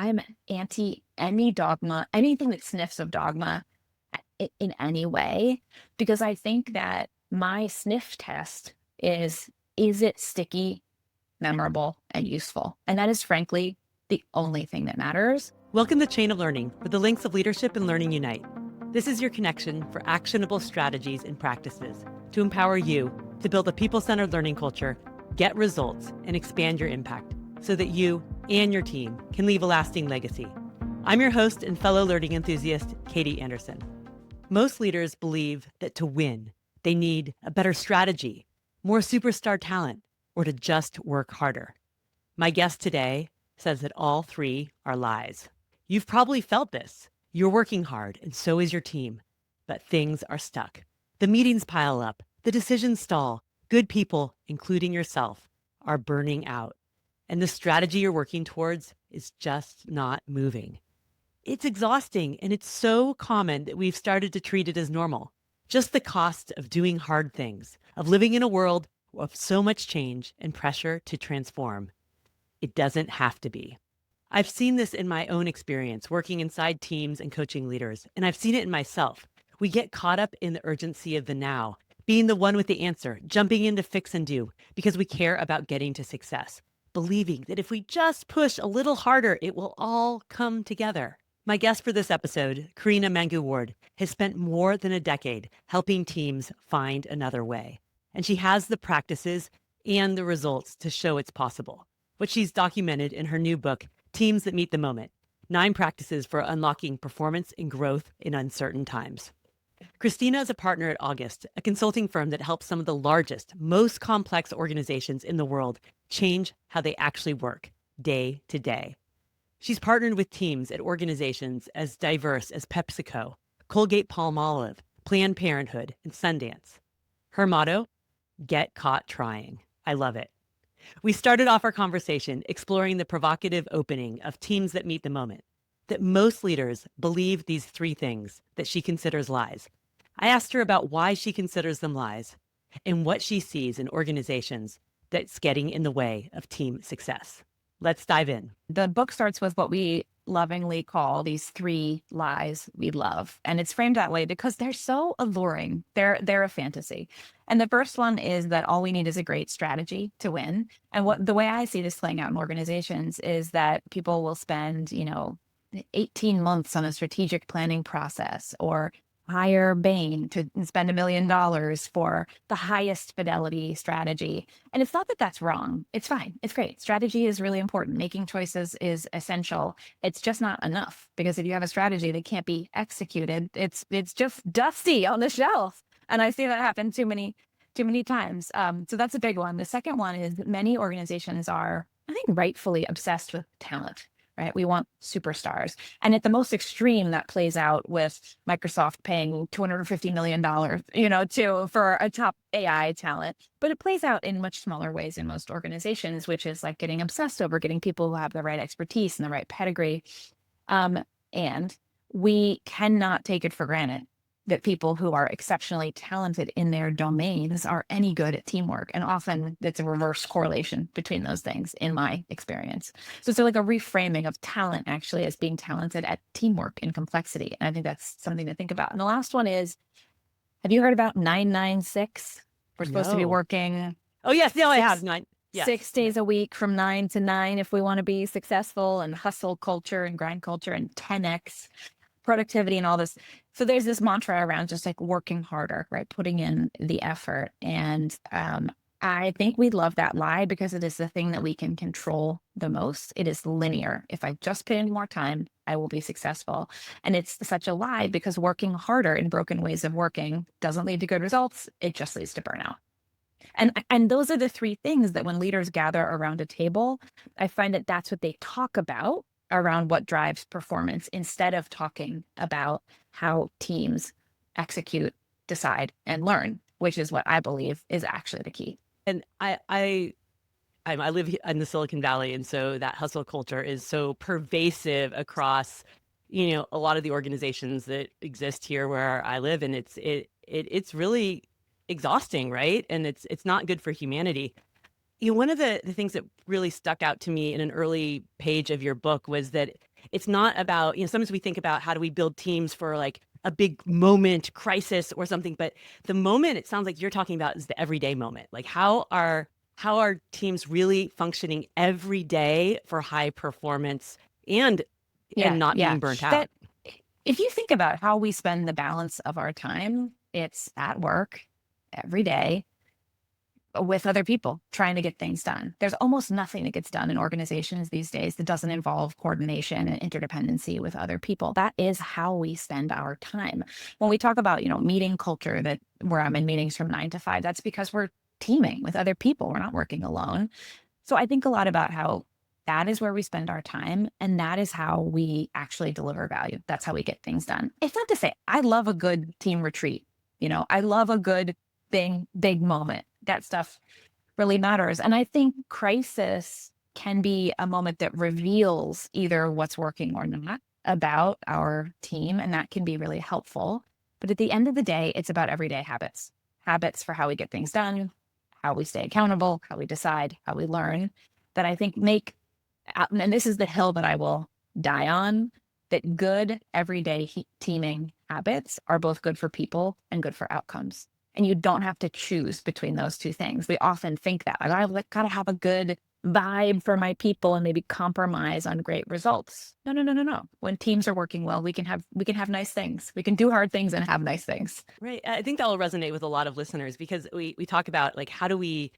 I'm anti any dogma, anything that sniffs of dogma in any way, because I think that my sniff test is it sticky, memorable, and useful? And that is frankly the only thing that matters. Welcome to Chain of Learning, where the links of leadership and learning unite. This is your connection for actionable strategies and practices to empower you to build a people-centered learning culture, get results, and expand your impact so that you and your team can leave a lasting legacy. I'm your host and fellow learning enthusiast, Katie Anderson. Most leaders believe that to win, they need a better strategy, more superstar talent, or to just work harder. My guest today says that all three are lies. You've probably felt this. You're working hard, and so is your team, but things are stuck. The meetings pile up, the decisions stall, good people, including yourself, are burning out, and the strategy you're working towards is just not moving. It's exhausting, and it's so common that we've started to treat it as normal. Just the cost of doing hard things, of living in a world of so much change and pressure to transform. It doesn't have to be. I've seen this in my own experience working inside teams and coaching leaders, and I've seen it in myself. We get caught up in the urgency of the now, being the one with the answer, jumping in to fix and do because we care about getting to success, believing that if we just push a little harder, it will all come together. My guest for this episode, Karina Mangu-Ward, has spent more than a decade helping teams find another way, and she has the practices and the results to show it's possible. What she's documented in her new book, Teams That Meet the Moment, 9 Practices for Unlocking Performance and Growth in Uncertain Times. Christina is a partner at August, a consulting firm that helps some of the largest, most complex organizations in the world change how they actually work day to day. She's partnered with teams at organizations as diverse as PepsiCo, Colgate-Palmolive, Planned Parenthood, and Sundance. Her motto, get caught trying. I love it. We started off our conversation exploring the provocative opening of Teams That Meet the Moment, that most leaders believe these 3 things that she considers lies. I asked her about why she considers them lies and what she sees in organizations that's getting in the way of team success. Let's dive in. The book starts with what we lovingly call these 3 lies we love. And it's framed that way because they're so alluring. They're a fantasy. And the first one is that all we need is a great strategy to win. And what the way I see this playing out in organizations is that people will spend, 18 months on a strategic planning process, or hire Bain to spend $1 million for the highest fidelity strategy. And it's not that that's wrong. It's fine. It's great. Strategy is really important. Making choices is essential. It's just not enough, because if you have a strategy that can't be executed, it's just dusty on the shelf. And I see that happen too many times. So that's a big one. The second one is that many organizations are, I think, rightfully obsessed with talent. Right? We want superstars. And at the most extreme, that plays out with Microsoft paying $250 million, for a top AI talent. But it plays out in much smaller ways in most organizations, which is like getting obsessed over getting people who have the right expertise and the right pedigree. And we cannot take it for granted that people who are exceptionally talented in their domains are any good at teamwork. And often it's a reverse correlation between those things in my experience. So it's like a reframing of talent actually as being talented at teamwork and complexity. And I think that's something to think about. And the last one is, have you heard about 996? We're supposed to be No. working. Oh, yes. No, I have 9. Yes. 6 days a week from 9 to 9 if we want to be successful, and hustle culture and grind culture and 10x productivity and all this. So there's this mantra around just like working harder, right? Putting in the effort. And I think we love that lie because it is the thing that we can control the most. It is linear. If I just put in more time, I will be successful. And it's such a lie because working harder in broken ways of working doesn't lead to good results. It just leads to burnout. And those are the 3 things that when leaders gather around a table, I find that that's what they talk about around what drives performance, instead of talking about how teams execute, decide, and learn, which is what I believe is actually the key. And I live in the Silicon Valley, and so that hustle culture is so pervasive across, a lot of the organizations that exist here where I live, and it's really exhausting, right? And it's not good for humanity. One of the things that really stuck out to me in an early page of your book was that it's not about, sometimes we think about how do we build teams for like a big moment, crisis or something, but the moment it sounds like you're talking about is the everyday moment. Like how are teams really functioning every day for high performance and Yeah, not yeah. being burnt out? That if you think about how we spend the balance of our time, it's at work every day with other people trying to get things done. There's almost nothing that gets done in organizations these days that doesn't involve coordination and interdependency with other people. That is how we spend our time. When we talk about, meeting culture, that where I'm in meetings from 9 to 5, that's because we're teaming with other people. We're not working alone. So I think a lot about how that is where we spend our time, and that is how we actually deliver value. That's how we get things done. It's not to say I love a good team retreat. I love a good thing, big moment. That stuff really matters. And I think crisis can be a moment that reveals either what's working or not about our team. And that can be really helpful. But at the end of the day, it's about everyday habits for how we get things done, how we stay accountable, how we decide, how we learn, that I think make, and this is the hill that I will die on, that good everyday teaming habits are both good for people and good for outcomes. And you don't have to choose between those two things. We often think that, like, I've got to have a good vibe for my people and maybe compromise on great results. No, no, no, no, no. When teams are working well, we can have nice things. We can do hard things and have nice things. Right. I think that will resonate with a lot of listeners because we talk about like how do we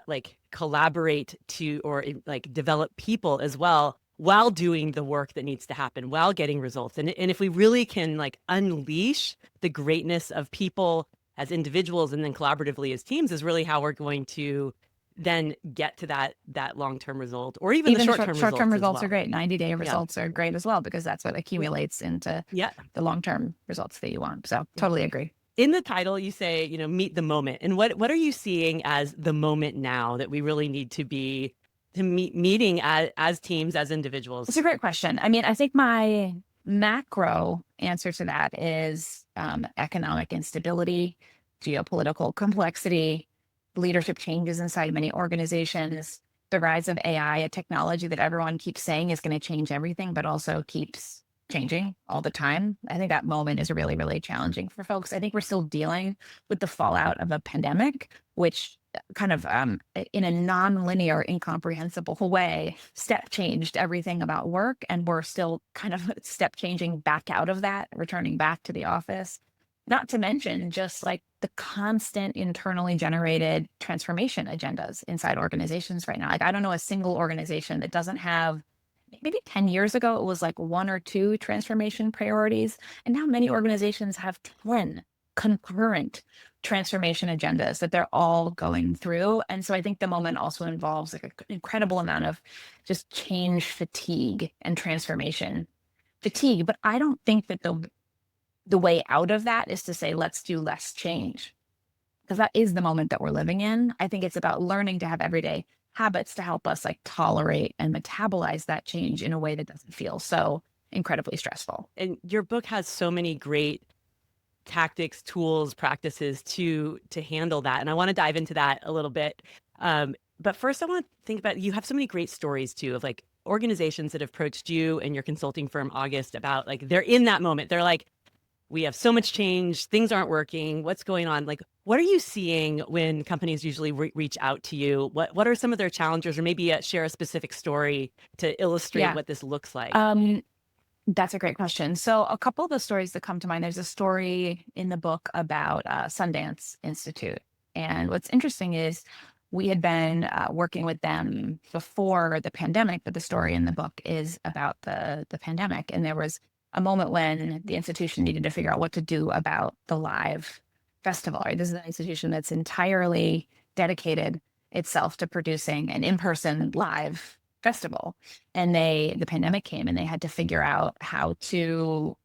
like collaborate to or like develop people as well while doing the work that needs to happen, while getting results. And if we really can like unleash the greatness of people as individuals and then collaboratively as teams is really how we're going to then get to that long-term result or even the Even the short-term short-term results as results are well. great. 90-day Yeah. results are great as well, because that's what accumulates into Yeah. the long-term results that you want. So totally agree. In the title, you say, meet the moment. And what are you seeing as the moment now that we really need to be meeting as teams, as It's a individuals? great question. I mean, I think my macro answer to that is economic instability, geopolitical complexity, leadership changes inside many organizations, the rise of AI, a technology that everyone keeps saying is going to change everything, but also keeps changing all the time. I think that moment is really, really challenging for folks. I think we're still dealing with the fallout of a pandemic, which kind of in a non-linear, incomprehensible way, step changed everything about work. And we're still kind of step changing back out of that, returning back to the office. Not to mention just like the constant internally generated transformation agendas inside organizations right now. Like, I don't know a single organization that doesn't have, maybe 10 years ago, it was like one or two transformation priorities. And now many organizations have 10 concurrent transformation agendas that they're all going through. And so I think the moment also involves like an incredible amount of just change fatigue and transformation fatigue. But I don't think that the way out of that is to say, let's do less change, because that is the moment that we're living in. I think it's about learning to have everyday habits to help us like tolerate and metabolize that change in a way that doesn't feel so incredibly stressful. And your book has so many great tactics, tools, practices to handle that. And I want to dive into that a little bit. But first, I want to think about, you have so many great stories too of like organizations that have approached you and your consulting firm, August, about like they're in that moment. They're like, we have so much change, things aren't working, what's going on? Like, what are you seeing when companies usually reach out to you? What are some of their challenges, or maybe share a specific story to illustrate Yeah. what this looks like? That's a great question. So a couple of the stories that come to mind, there's a story in the book about Sundance Institute. And what's interesting is we had been working with them before the pandemic, but the story in the book is about the pandemic. And there was a moment when the institution needed to figure out what to do about the live festival. Right? This is an institution that's entirely dedicated itself to producing an in-person live festival. And the pandemic came and they had to figure out how to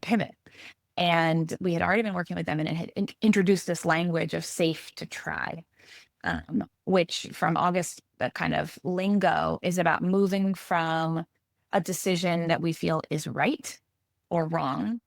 pivot. And we had already been working with them, and it had introduced this language of safe to try, which from August, that kind of lingo is about moving from a decision that we feel is right or wrong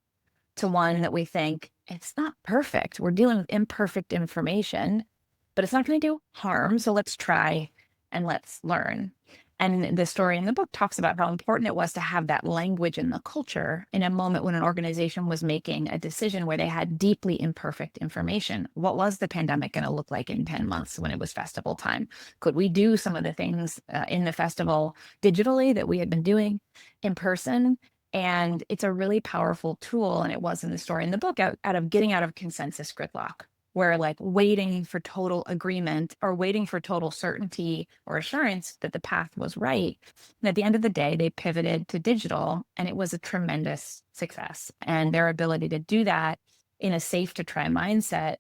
to one that we think it's not perfect. We're dealing with imperfect information, but it's not going to do harm. So let's try and let's learn. And the story in the book talks about how important it was to have that language in the culture in a moment when an organization was making a decision where they had deeply imperfect information. What was the pandemic going to look like in 10 months when it was festival time? Could we do some of the things in the festival digitally that we had been doing in person? And it's a really powerful tool. And it was in the story in the book out of getting out of consensus gridlock, where like waiting for total agreement or waiting for total certainty or assurance that the path was right. And at the end of the day, they pivoted to digital, and it was a tremendous success. And their ability to do that in a safe to try mindset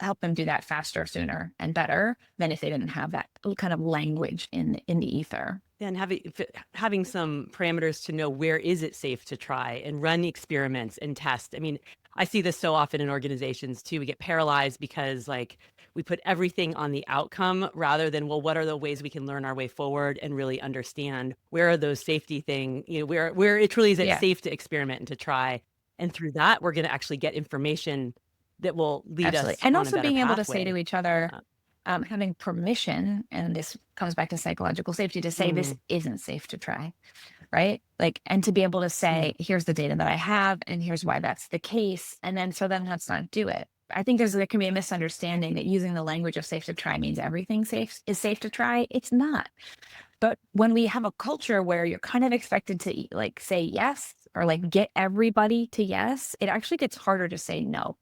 helped them do that faster, sooner, and better than if they didn't have that kind of language in the ether. And having some parameters to know where is it safe to try and run experiments and test. I mean, I see this so often in organizations too. We get paralyzed because like we put everything on the outcome rather than, well, what are the ways we can learn our way forward and really understand where are those safety where it truly is it Yeah, safe to experiment and to try. And through that, we're going to actually get information that will lead absolutely. us And on a also better being able to say to pathway. each other, Uh, having permission, and this comes back to psychological safety, to say this mm, isn't safe to try, right? Like, and to be able to mm. say, here's the data that I have, and here's why that's the case. And then, so then let's not do it. I think there can be a misunderstanding that using the language of safe to try means everything safe is safe to try. It's not. But when we have a culture where you're kind of expected to like say yes or like get everybody to yes, it actually gets harder to say no.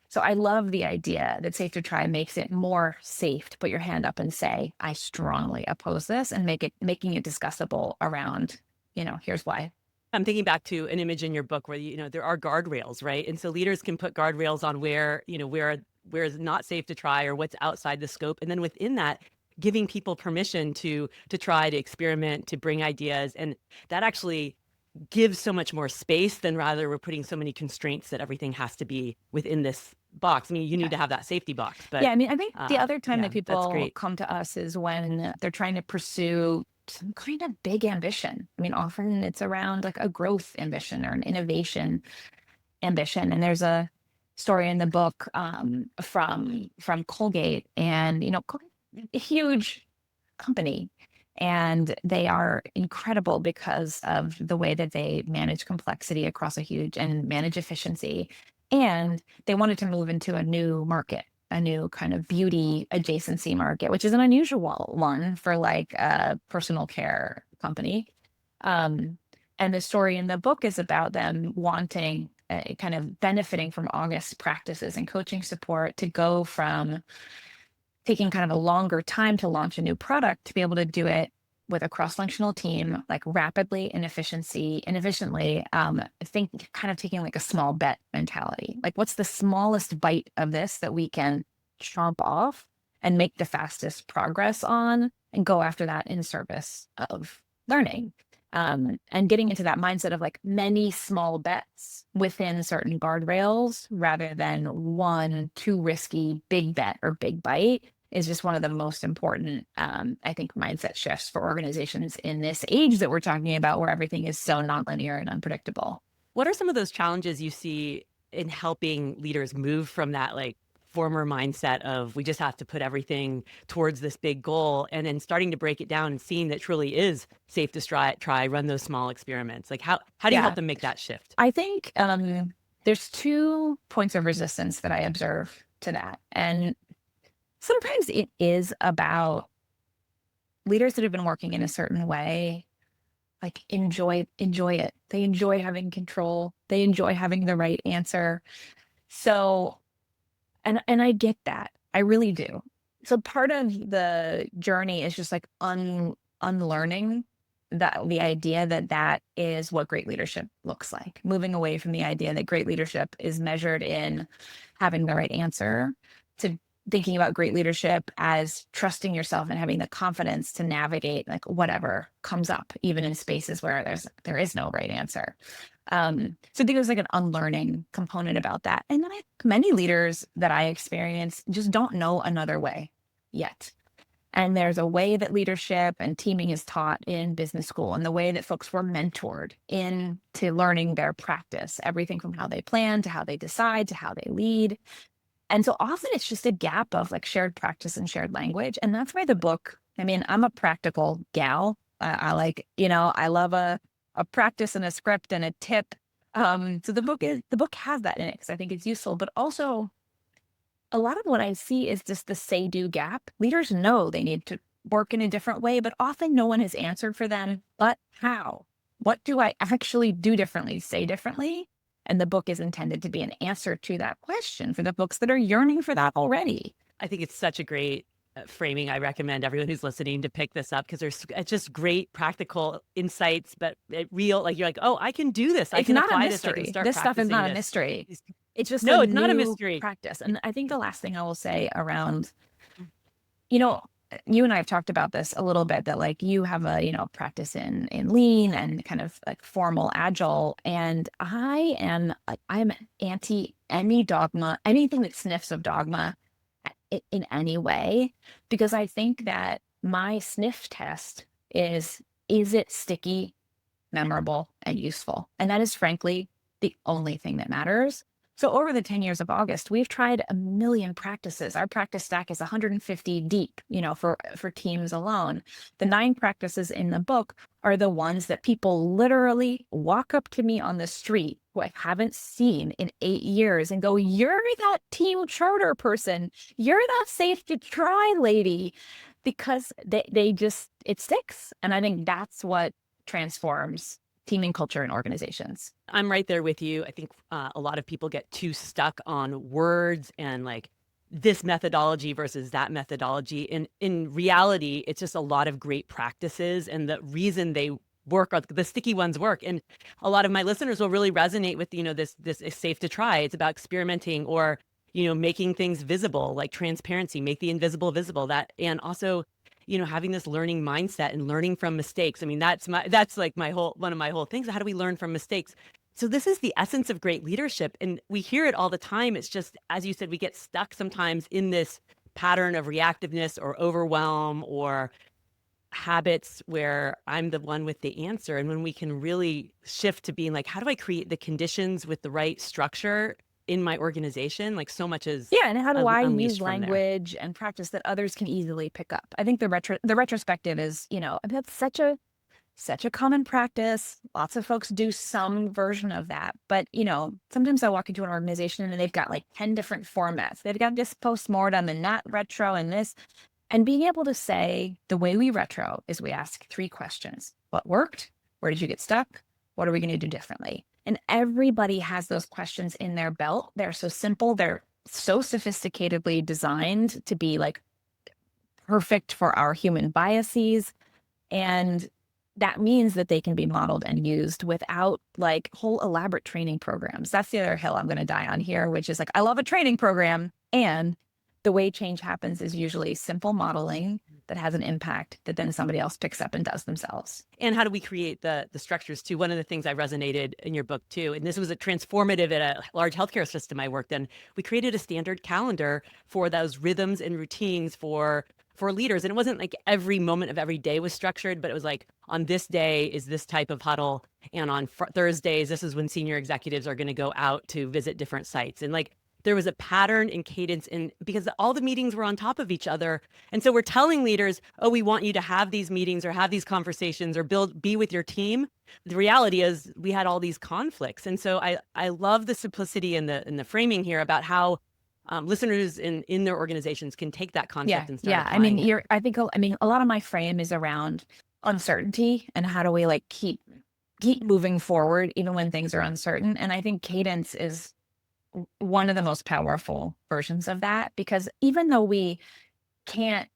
So I love the idea that safe to try makes it more safe to put your hand up and say, I strongly oppose this, and making it discussable around, here's why. I'm thinking back to an image in your book where, there are guardrails, right? And so leaders can put guardrails on where is not safe to try or what's outside the scope. And then within that, giving people permission to try, to experiment, to bring ideas. And that actually gives so much more space than rather we're putting so many constraints that everything has to be within this box. I mean, you need Yeah. to have that safety box, Yeah. but I mean, I think the other time that yeah, that's people great. come to us is when they're trying to pursue some kind of big ambition. I mean, often it's around like a growth ambition or an innovation ambition. And there's a story in the book from Colgate, and Colgate, a huge company, and they are incredible because of the way that they manage complexity across a huge and manage efficiency. And they wanted to move into a new market, a new kind of beauty adjacency market, which is an unusual one for like a personal care company. Um, and the story in the book is about them wanting kind of benefiting from August practices and coaching support to go from taking kind of a longer time to launch a new product to be able to do it with a cross-functional team, like rapidly and efficiently. Think kind of taking like a small bet mentality. Like, what's the smallest bite of this that we can chomp off and make the fastest progress on, and go after that in service of learning. And getting into that mindset of like many small bets within certain guardrails rather than one too risky big bet or big bite is just one of the most important, I think, mindset shifts for organizations in this age that we're talking about, where everything is so nonlinear and unpredictable. What are some of those challenges you see in helping leaders move from that like former mindset of we just have to put everything towards this big goal and then starting to break it down and seeing that truly is safe to try, run those small experiments? Like how do you help Yeah, them make that shift? I think there's 2 points of resistance that I observe to that. And sometimes it is about leaders that have been working in a certain way, like enjoy it. They enjoy having control. They enjoy having the right answer. So, and I get that. I really do. So part of the journey is just like unlearning the idea that that is what great leadership looks like. Moving away from the idea that great leadership is measured in having the right answer, to thinking about great leadership as trusting yourself and having the confidence to navigate like whatever comes up, even in spaces where there is no right answer. So I think there's like an unlearning component about that. And then many leaders that I experience just don't know another way yet. And there's a way that leadership and teaming is taught in business school, and the way that folks were mentored into learning their practice, everything from how they plan to how they decide to how they lead. And so often it's just a gap of like shared practice and shared language. And that's why the book I mean, I'm a practical gal. I like, I love a practice and a script and a tip. So the book has that in it because I think it's useful, but also a lot of what I see is just the say do gap. Leaders know they need to work in a different way, but often no one has answered for them. But how? What do I actually do differently, say differently? And the book is intended to be an answer to that question for the folks that are yearning for that already. I think it's such a great framing. I recommend everyone who's listening to pick this up because there's it's just great practical insights, but real, like you're like, oh, I can do this. I It's can not a apply this. I can mystery. start This stuff is practicing not a this. mystery. It's just a No, it's not a new mystery. practice. And I think the last thing I will say around, you know, you and I have talked about this a little bit that like you have a, practice in lean and kind of like formal agile. And I'm anti any dogma, anything that sniffs of dogma in any way, because I think that my sniff test is it sticky, memorable, and useful? And that is frankly the only thing that matters. So over the 10 years of August, we've tried a million practices. Our practice stack is 150 deep, for teams alone. The 9 practices in the book are the ones that people literally walk up to me on the street who I haven't seen in 8 years and go, "You're that team charter person. You're that safe to try lady," because they just, it sticks. And I think that's what transforms teaming culture in organizations. I'm right there with you. I think a lot of people get too stuck on words and like this methodology versus that methodology. And in reality, it's just a lot of great practices. And the reason they work are the sticky ones work. And a lot of my listeners will really resonate with, this is safe to try. It's about experimenting or, making things visible, like transparency, make the invisible visible. That, and also having this learning mindset and learning from mistakes. I mean, that's like one of my whole things. How do we learn from mistakes? So this is the essence of great leadership. And we hear it all the time. It's just, as you said, we get stuck sometimes in this pattern of reactiveness or overwhelm or habits where I'm the one with the answer. And when we can really shift to being like, how do I create the conditions with the right structure in my organization? Like so much is Yeah, and how do I unleashed use from there. language and practice that others can easily pick up? I think the retrospective is, that's such a common practice. Lots of folks do some version of that. But, sometimes I walk into an organization and they've got like 10 different formats. They've got this postmortem and that retro and this. And being able to say the way we retro is we ask 3 questions. What worked? Where did you get stuck? What are we going to do differently? And everybody has those questions in their belt. They're so simple. They're so sophisticatedly designed to be like perfect for our human biases. And that means that they can be modeled and used without like whole elaborate training programs. That's the other hill I'm going to die on here, which is like, I love a training program. And the way change happens is usually simple modeling that has an impact that then somebody else picks up and does themselves. And how do we create the structures too? One of the things I resonated in your book too, and this was a transformative at a large healthcare system I worked in, we created a standard calendar for those rhythms and routines for leaders. And it wasn't like every moment of every day was structured, but it was like on this day is this type of huddle. And on Thursdays, this is when senior executives are going to go out to visit different sites. And like there was a pattern and cadence because all the meetings were on top of each other. And so we're telling leaders, oh, we want you to have these meetings or have these conversations or be with your team. The reality is we had all these conflicts. And so I love the simplicity in the framing here about how listeners in their organizations can take that concept and start applying it. I mean, a lot of my frame is around uncertainty and how do we like keep moving forward even when things are uncertain. And I think cadence is one of the most powerful versions of that, because even though we can't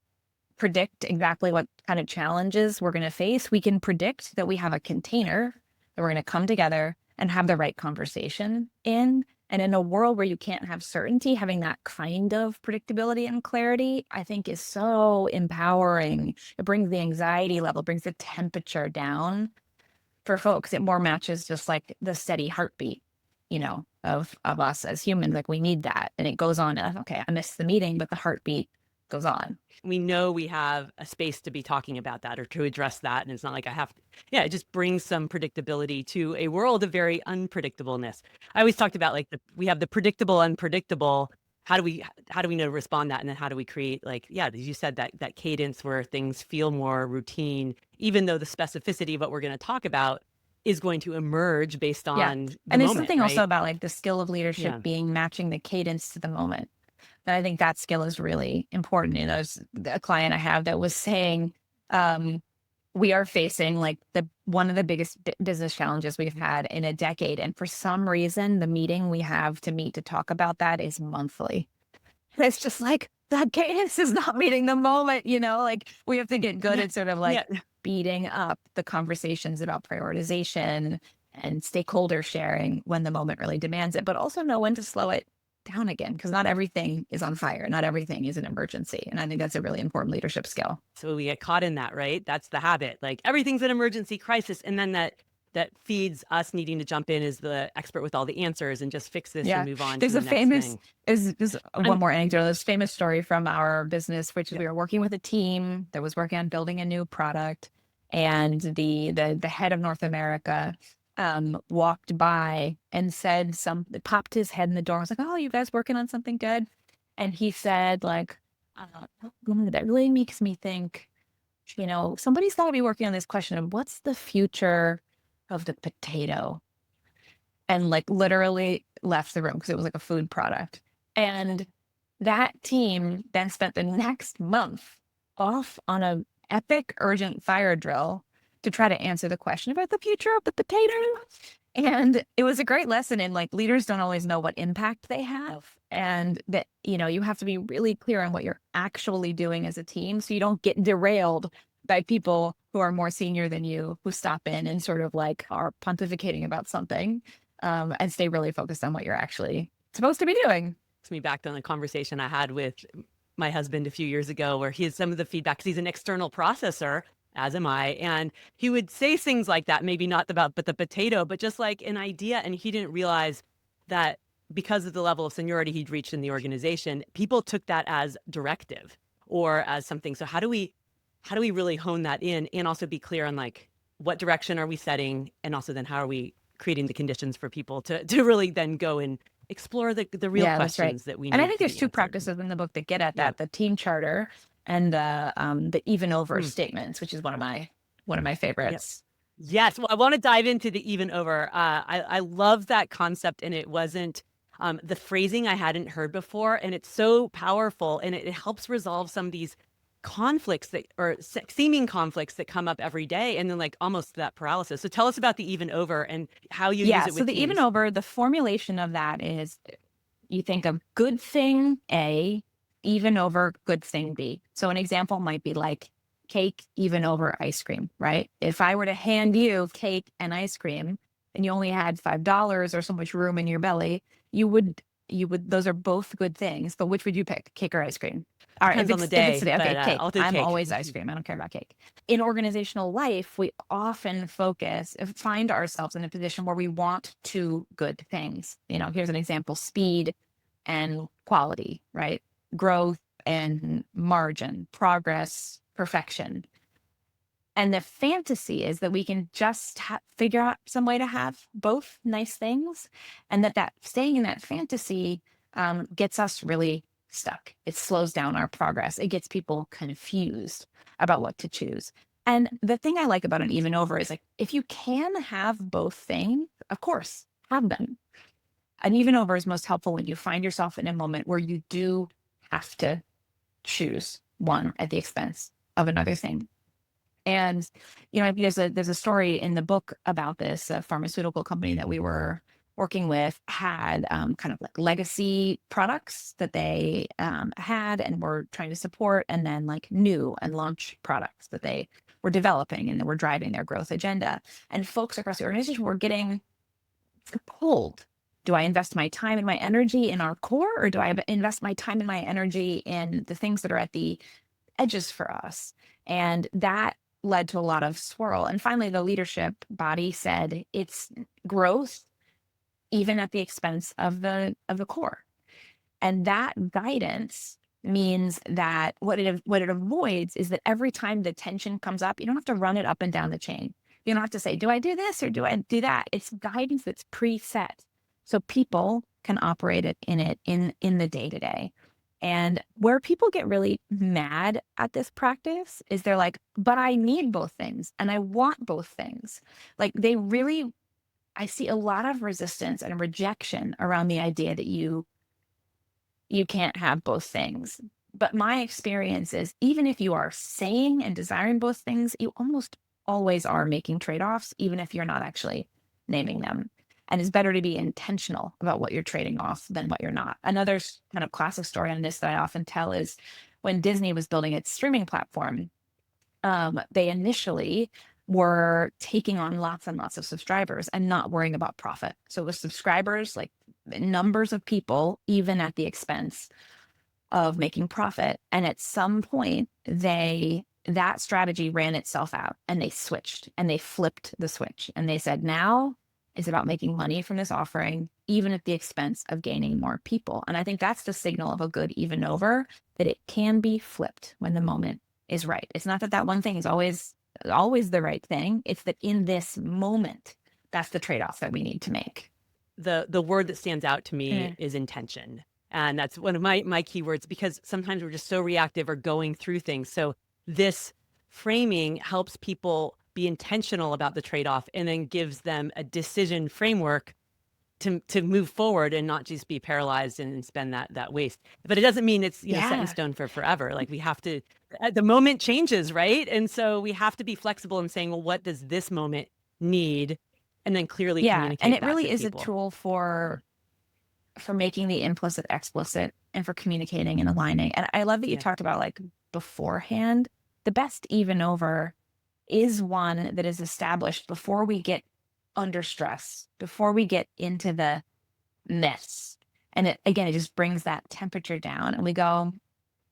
predict exactly what kind of challenges we're going to face, we can predict that we have a container that we're going to come together and have the right conversation in. And in a world where you can't have certainty, having that kind of predictability and clarity, I think is so empowering. It brings the anxiety level, brings the temperature down for folks. It more matches just like the steady heartbeat, of us as humans. Like we need that. And it goes on. Okay, I missed the meeting, but the heartbeat goes on. We know we have a space to be talking about that or to address that. And it's not like I have to, yeah, it just brings some predictability to a world of very unpredictableness. I always talked about like we have the predictable, unpredictable. how do we know to respond to that? And then how do we create, like, yeah, as you said, that cadence where things feel more routine, even though the specificity of what we're going to talk about is going to emerge based Yeah. on the And there's moment, something also right? about like the skill of leadership Yeah. being matching the cadence to the moment. And I think that skill is really important. You know, there's a client I have that was saying, um, we are facing like the one of the biggest business challenges we've had in a decade. And for some reason, the meeting we have to meet to talk about that is monthly. And it's just like that cadence is not meeting the moment, you know, like we have to get good Yeah. at sort of Yeah. like beating up the conversations about prioritization and stakeholder sharing when the moment really demands it, but also know when to slow it down again because not everything is on fire. Not everything is an emergency. And I think that's a really important leadership skill. So we get caught in that, right? That's the habit. Like everything's an emergency crisis. And then that feeds us needing to jump in as the expert with all the answers and just fix this and Yeah. move on to There's the a next famous thing. is one And more anecdote. This famous story from our business, which is yeah. we were working with a team that was working on building a new product, and the head of North America walked by and said popped his head in the door. I was like, "Oh, you guys working on something good?" And he said, like, that really makes me think, you know, somebody's got to be working on this question of what's the future of the potato, and like literally left the room because it was like a food product. And that team then spent the next month off on a epic urgent fire drill to try to answer the question about the future of the potato. And it was a great lesson in like leaders don't always know what impact they have. And that, you know, you have to be really clear on what you're actually doing as a team so you don't get derailed by people who are more senior than you who stop in and sort of like are pontificating about something, and stay really focused on what you're actually supposed to be doing. Takes me back to the conversation I had with my husband a few years ago, where he has some of the feedback because he's an external processor, as am I. And he would say things like that, maybe not about, but the potato, but just like an idea. And he didn't realize that because of the level of seniority he'd reached in the organization, people took that as directive or as something. So how do we really hone that in and also be clear on like what direction are we setting? And also then how are we creating the conditions for people to really then go and explore the real Yeah, that's right. questions that we And I need think to there's be two answered. practices in the book that get at Yeah. that: the team charter and the even over Mm. statements, which is one of my Yep. favorites. Yes. Well, I want to dive into the even over. I love that concept, and it wasn't the phrasing I hadn't heard before, and it's so powerful, and it helps resolve some of these conflicts that or seeming conflicts that come up every day, and then like almost that paralysis. So tell us about the even over and how you use Yeah. it So with the even teams. over, the formulation of that is you think of good thing A, even over good thing B. So an example might be like cake even over ice cream, right? If I were to hand you cake and ice cream and you only had $5 or so much room in your belly, you would those are both good things, but which would you pick, cake or ice cream? All right, if Depends on the it's day, today, okay, but cake. I'll do I'm cake. always ice cream. I don't care about cake. In organizational life, we often find ourselves in a position where we want two good things. You know, here's an example: speed and quality, right? Growth and margin, progress, perfection. And the fantasy is that we can just figure out some way to have both nice things, and that staying in that fantasy gets us really stuck. It slows down our progress. It gets people confused about what to choose. And the thing I like about an even over is like, if you can have both things, of course, have them. An even over is most helpful when you find yourself in a moment where you do have to choose one at the expense of another thing. And you know, there's a story in the book about this. A pharmaceutical company that we were working with had kind of like legacy products that they had and were trying to support, and then like new and launch products that they were developing and that were driving their growth agenda. And folks across the organization were getting pulled. Do I invest my time and my energy in our core, or do I invest my time and my energy in the things that are at the edges for us? And that led to a lot of swirl. And finally, the leadership body said it's growth, even at the expense of the core. And that guidance means that what it avoids is that every time the tension comes up, you don't have to run it up and down the chain. You don't have to say, do I do this or do I do that? It's guidance that's preset. So people can operate in the day to day. And where people get really mad at this practice is they're like, but I need both things and I want both things. Like they really, I see a lot of resistance and rejection around the idea that you can't have both things. But my experience is even if you are saying and desiring both things, you almost always are making trade-offs, even if you're not actually naming them. And it's better to be intentional about what you're trading off than what you're not. Another kind of classic story on this that I often tell is when Disney was building its streaming platform, they initially were taking on lots and lots of subscribers and not worrying about profit. So it was subscribers, like numbers of people, even at the expense of making profit. And at some point, that strategy ran itself out and they switched and they flipped the switch and they said, now it's about making money from this offering, even at the expense of gaining more people. And I think that's the signal of a good even over, that it can be flipped when the moment is right. It's not that that one thing is always the right thing. It's that in this moment, that's the trade-off that we need to make. The word that stands out to me Mm. is intention. And that's one of my keywords, because sometimes we're just so reactive or going through things. So this framing helps people be intentional about the trade-off and then gives them a decision framework to move forward and not just be paralyzed and spend that waste. But it doesn't mean it's, set in Yeah. stone for forever. Like we have to, the moment changes, right? And so we have to be flexible in saying, well, what does this moment need? And then clearly Yeah. And communicate it that to really is a people. tool for making the implicit explicit and for communicating and aligning. And I love that you Yeah. talked about like beforehand. The best even over is one that is established before we get under stress, before we get into the mess. And it just brings that temperature down and we go,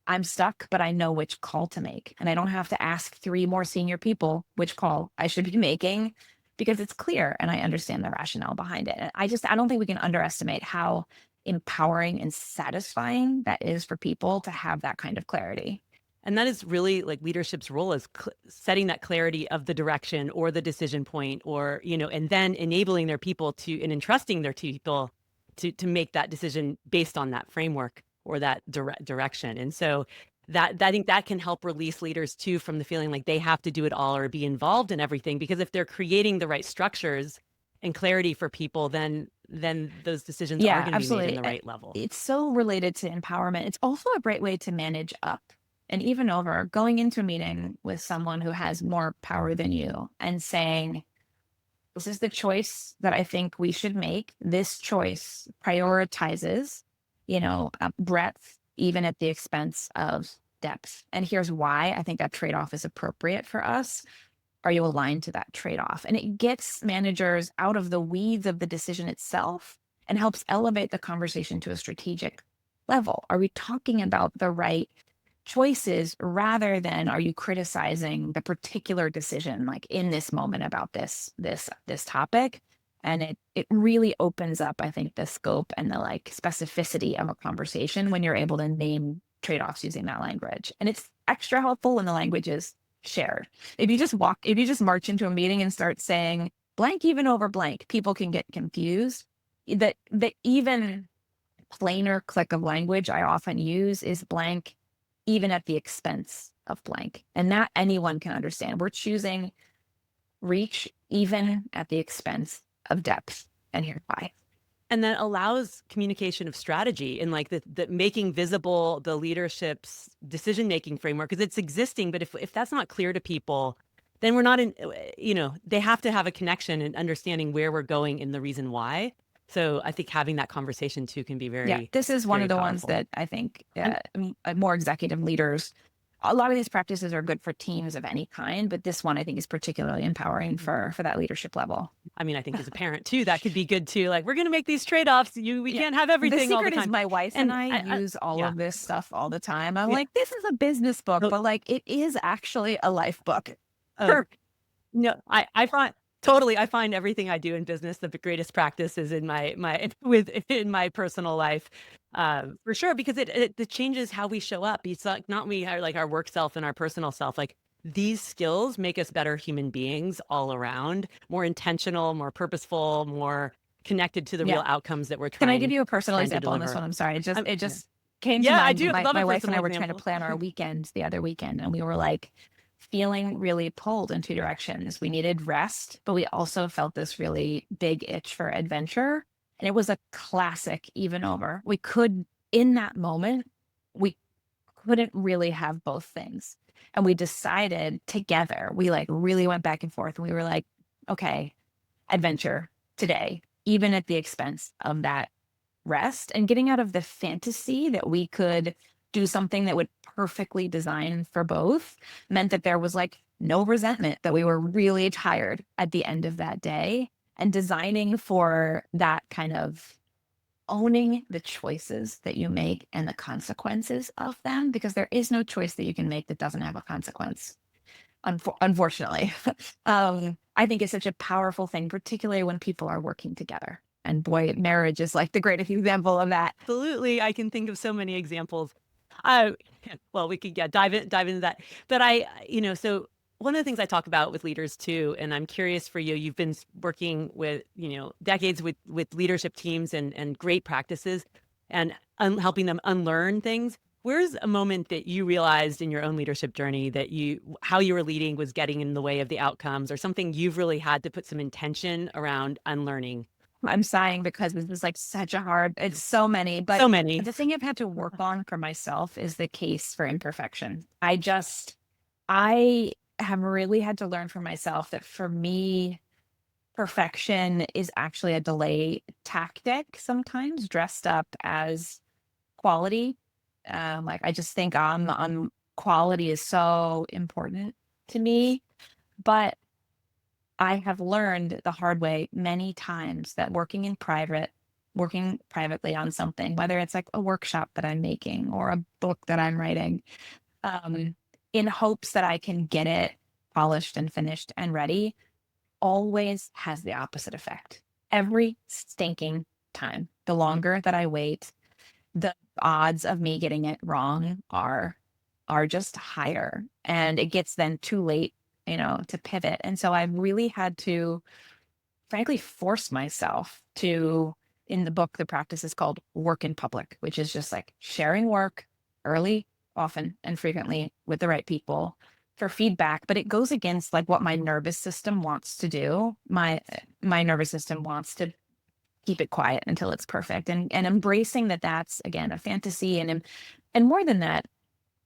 I'm stuck, but I know which call to make. And I don't have to ask three more senior people which call I should be making because it's clear and I understand the rationale behind it. And I don't think we can underestimate how empowering and satisfying that is for people to have that kind of clarity. And that is really like leadership's role, is setting that clarity of the direction or the decision point, or, and then enabling their people to, and entrusting their people to make that decision based on that framework or that direction. And so that I think that can help release leaders too from the feeling like they have to do it all or be involved in everything. Because if they're creating the right structures and clarity for people, then those decisions are Yeah, going to be made in absolutely. the right level. It's so related to empowerment. It's also a great way to manage up and even over going into a meeting with someone who has more power than you and saying, this is the choice that I think we should make. This choice prioritizes, breadth, even at the expense of depth. And here's why I think that trade off is appropriate for us. Are you aligned to that trade off? And it gets managers out of the weeds of the decision itself and helps elevate the conversation to a strategic level. Are we talking about the right choices rather than are you criticizing the particular decision like in this moment about this topic? And it really opens up, I think, the scope and the like specificity of a conversation when you're able to name trade-offs using that language. And it's extra helpful when the language is shared. If you just march into a meeting and start saying blank even over blank, people can get confused. The even plainer click of language I often use is blank even at the expense of blank. And that anyone can understand. We're choosing reach even at the expense of depth. And here's why. And that allows communication of strategy and like the making visible the leadership's decision-making framework, because it's existing. But if that's not clear to people, then we're not in, they have to have a connection and understanding where we're going and the reason why. So I think having that conversation too can be Yeah, very, this is one very of the ones powerful. that I think more executive leaders, a lot of these practices are good for teams of any kind, but this one I think is particularly empowering for that leadership level. I mean, I think as a parent too, that could be good too. Like, we're going to make these trade-offs. We Yeah. can't have The everything all the secret is time. my wife and I use all Yeah, of this stuff all the time. I'm yeah. like, this is a business book, Oh, but like it is actually a life book. oh, no, I find totally. I find everything I do in business, the greatest practice is in in my personal life, for sure, because it changes how we show up. It's like not we are like our work self and our personal self. Like these skills make us better human beings all around, more intentional, more purposeful, more connected to the Yeah. real outcomes that we're Can I give you a personal trying to example on this deliver. one? I'm sorry. It Yeah. just came to Yeah, I mind. do. I love My a wife and personal I were trying to example. plan our weekend the other weekend, and we were like feeling really pulled in two directions. We needed rest, but we also felt this really big itch for adventure. And it was a classic even over. We could, in that moment, we couldn't really have both things. And we decided together, we like really went back and forth, and we were like, okay, adventure today, even at the expense of that rest, and getting out of the fantasy that we could do something that would perfectly design for both meant that there was like no resentment that we were really tired at the end of that day, and designing for that kind of owning the choices that you make and the consequences of them, because there is no choice that you can make that doesn't have a consequence. Unfortunately, I think it's such a powerful thing, particularly when people are working together. And boy, marriage is like the greatest example of that. Absolutely. I can think of so many examples. Uh, well, we could dive into that. But so one of the things I talk about with leaders too, and I'm curious for you, you've been working with, decades with leadership teams and great practices and helping them unlearn things. Where's a moment that you realized in your own leadership journey that how you were leading was getting in the way of the outcomes, or something you've really had to put some intention around unlearning? I'm sighing because this is like such a hard, it's so many, but So many. the thing I've had to work on for myself is the case for imperfection. I have really had to learn for myself that for me, perfection is actually a delay tactic, sometimes dressed up as quality. Like I just think on quality is so important to me, but I have learned the hard way many times that working privately on something, whether it's like a workshop that I'm making or a book that I'm writing, um, in hopes that I can get it polished and finished and ready, always has the opposite effect. Every stinking time. The longer that I wait, the odds of me getting it wrong are just higher. And it gets then too late, to pivot. And so I've really had to frankly force myself to, in the book, the practice is called work in public, which is just like sharing work early, often, and frequently with the right people for feedback. But it goes against like what my nervous system wants to do. My nervous system wants to keep it quiet until it's perfect, and embracing that that's again a fantasy, and more than that,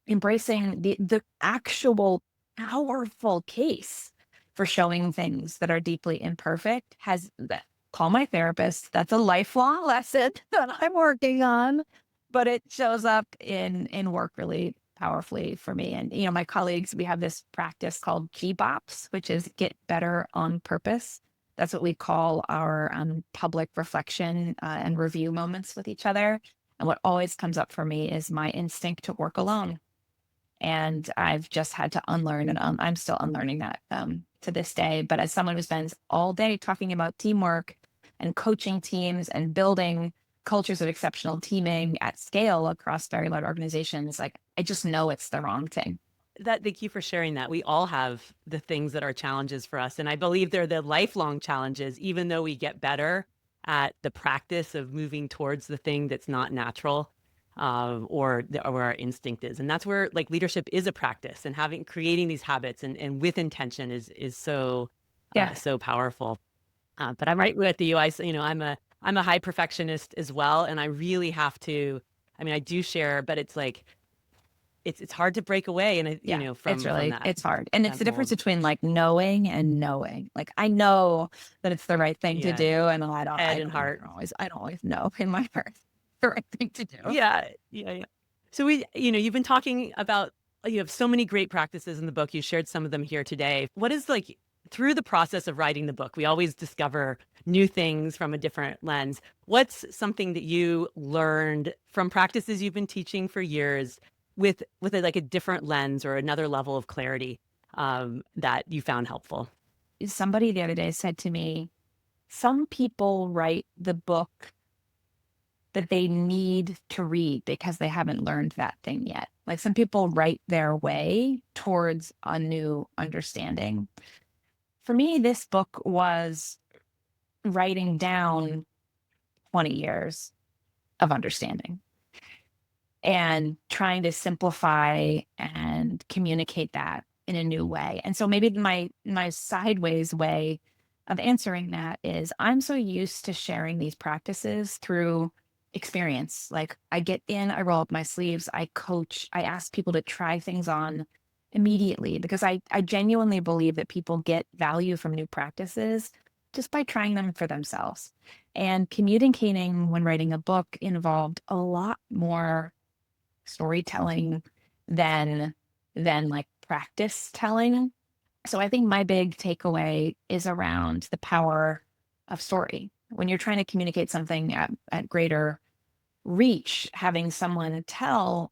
embracing the actual powerful case for showing things that are deeply imperfect. Has that, call my therapist, that's a lifelong lesson that I'm working on, but it shows up in work really powerfully for me. And my colleagues, we have this practice called GBOPS, which is get better on purpose. That's what we call our public reflection and review moments with each other. And what always comes up for me is my instinct to work alone, and I've just had to unlearn, and I'm still unlearning that to this day. But as someone who spends all day talking about teamwork and coaching teams and building cultures of exceptional teaming at scale across very large organizations, like I just know it's the wrong thing. Thank you for sharing that. We all have the things that are challenges for us. And I believe they're the lifelong challenges, even though we get better at the practice of moving towards the thing that's not natural, or our instinct is. And that's where like leadership is a practice, and creating these habits and with intention is so, Yeah. so powerful. But I'm right with you. I'm a high perfectionist as well. And I really have to, I mean, I do share, but it's like, it's hard to break away, and Yeah, from that it's hard. And it's that the difference mold. between like knowing and knowing. Like I know that it's the right thing to Yeah, do. And head and heart. I don't always know in my heart the right thing to do. Yeah, yeah, yeah. So you've been talking about, you have so many great practices in the book. You shared some of them here today. What is like, through the process of writing the book, we always discover new things from a different lens. What's something that you learned from practices you've been teaching for years with like a different lens or another level of clarity, that you found helpful? Somebody the other day said to me, some people write the book that they need to read because they haven't learned that thing yet. Like some people write their way towards a new understanding. For me, this book was writing down 20 years of understanding and trying to simplify and communicate that in a new way. And so maybe my sideways way of answering that is I'm so used to sharing these practices through experience. Like I get in, I roll up my sleeves, I coach, I ask people to try things on immediately because I genuinely believe that people get value from new practices just by trying them for themselves. And communicating when writing a book involved a lot more storytelling than like practice telling. So I think my big takeaway is around the power of story. When you're trying to communicate something at greater reach, having someone tell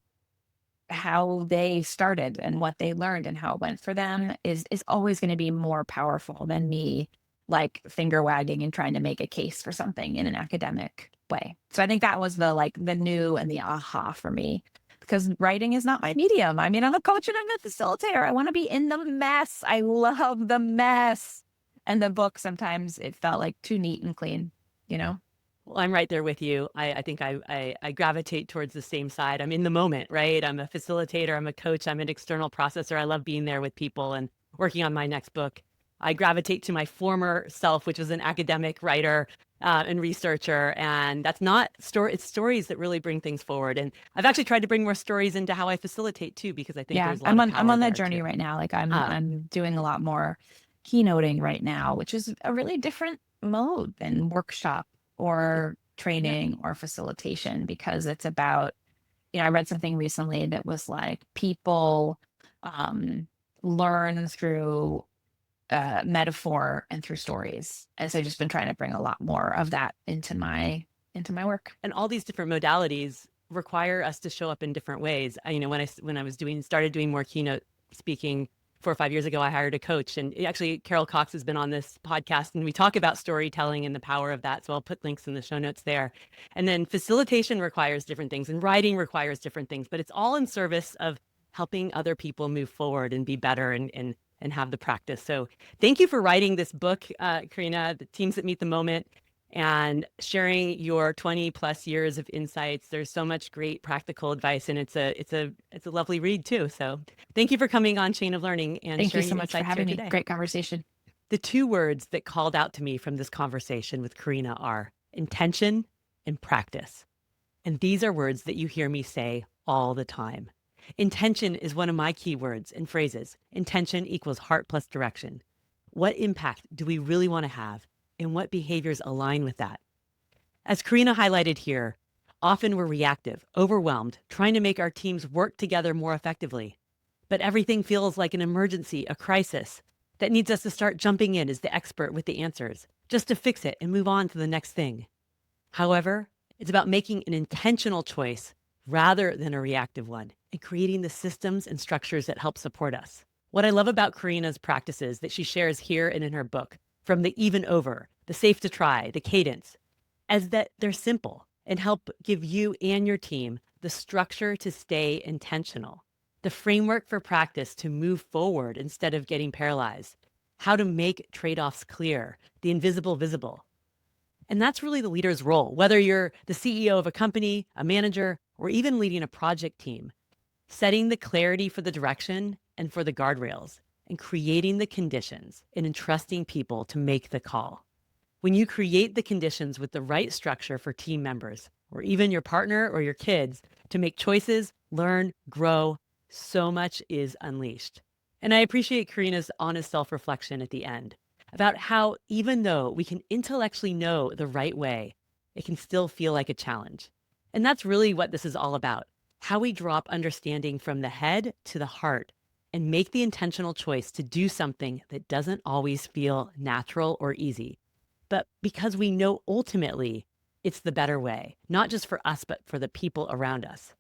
how they started and what they learned and how it went for them is always going to be more powerful than me like finger wagging and trying to make a case for something in an academic way. So I think that was the like the new and the aha for me because writing is not my medium. I mean, I'm a coach and I'm a facilitator. I want to be in the mess. I love the mess. And the book sometimes it felt like too neat and clean, you know? Well, I'm right there with you. I think I gravitate towards the same side. I'm in the moment, right? I'm a facilitator, I'm a coach, I'm an external processor. I love being there with people and working on my next book. I gravitate to my former self, which was an academic writer and researcher. And that's not story, it's stories that really bring things forward. And I've actually tried to bring more stories into how I facilitate too, because I think Yeah, there's a lot of I'm power on that there journey too. right now. Like Uh, I'm doing a lot more keynoting right now, which is a really different mode than workshop or yeah. training or facilitation because it's about, you know, I read something recently that was like people um learn through metaphor and through stories. And so I've just been trying to bring a lot more of that into my work. And all these different modalities require us to show up in different ways. When I was started doing more keynote speaking 4 or 5 years ago, I hired a coach, and actually Carol Cox has been on this podcast, and we talk about storytelling and the power of that. So I'll put links in the show notes there. And then facilitation requires different things, and writing requires different things, but it's all in service of helping other people move forward and be better and have the practice. So thank you for writing this book, Karina, The Teams That Meet the Moment, and sharing your 20 plus years of insights. There's so much great practical advice, and it's a lovely read too. So thank you for coming on Chain of Learning and Thank you sharing so your much for insights here having me. today. Great conversation. The two words that called out to me from this conversation with Karina are intention and practice. And these are words that you hear me say all the time. Intention is one of my key words and phrases. Intention equals heart plus direction. What impact do we really want to have? And what behaviors align with that? As Karina highlighted here, often we're reactive, overwhelmed, trying to make our teams work together more effectively. But everything feels like an emergency, a crisis, that needs us to start jumping in as the expert with the answers, just to fix it and move on to the next thing. However, it's about making an intentional choice rather than a reactive one and creating the systems and structures that help support us. What I love about Karina's practices that she shares here and in her book, from the even over, the safe to try, the cadence, as that they're simple and help give you and your team the structure to stay intentional, the framework for practice to move forward instead of getting paralyzed, how to make trade offs clear, the invisible visible. And that's really the leader's role, whether you're the CEO of a company, a manager, or even leading a project team, setting the clarity for the direction and for the guardrails, and creating the conditions and entrusting people to make the call. When you create the conditions with the right structure for team members, or even your partner or your kids, to make choices, learn, grow, so much is unleashed. And I appreciate Karina's honest self reflection at the end about how, even though we can intellectually know the right way, it can still feel like a challenge. And that's really what this is all about, how we drop understanding from the head to the heart and make the intentional choice to do something that doesn't always feel natural or easy, but because we know ultimately it's the better way, not just for us, but for the people around us.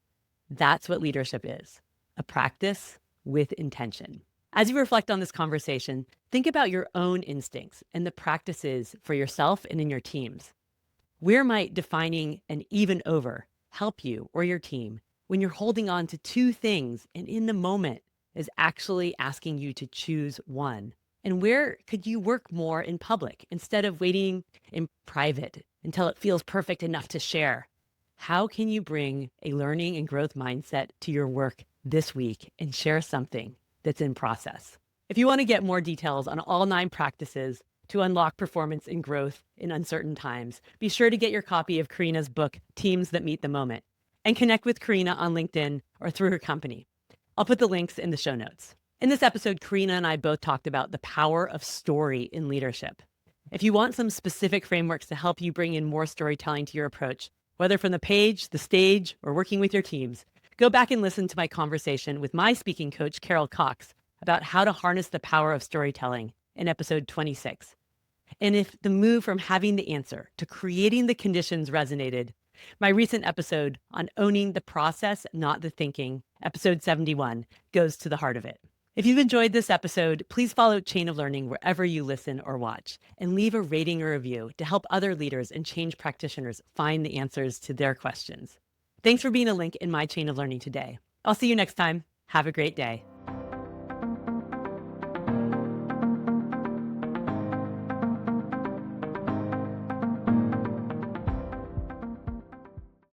That's what leadership is, a practice with intention. As you reflect on this conversation, think about your own instincts and the practices for yourself and in your teams. Where might defining an even over help you or your team when you're holding on to two things and in the moment is actually asking you to choose one? And where could you work more in public instead of waiting in private until it feels perfect enough to share? How can you bring a learning and growth mindset to your work this week and share something that's in process? If you want to get more details on all 9 practices to unlock performance and growth in uncertain times, be sure to get your copy of Karina's book, Teams That Meet the Moment, and connect with Karina on LinkedIn or through her company. I'll put the links in the show notes. In this episode, Karina and I both talked about the power of story in leadership. If you want some specific frameworks to help you bring in more storytelling to your approach, whether from the page, the stage, or working with your teams, go back and listen to my conversation with my speaking coach, Carol Cox, about how to harness the power of storytelling in episode 26. And if the move from having the answer to creating the conditions resonated, my recent episode on owning the process, not the thinking, episode 71, goes to the heart of it. If you've enjoyed this episode, please follow Chain of Learning wherever you listen or watch, and leave a rating or review to help other leaders and change practitioners find the answers to their questions. Thanks for being a link in my Chain of Learning today. I'll see you next time. Have a great day.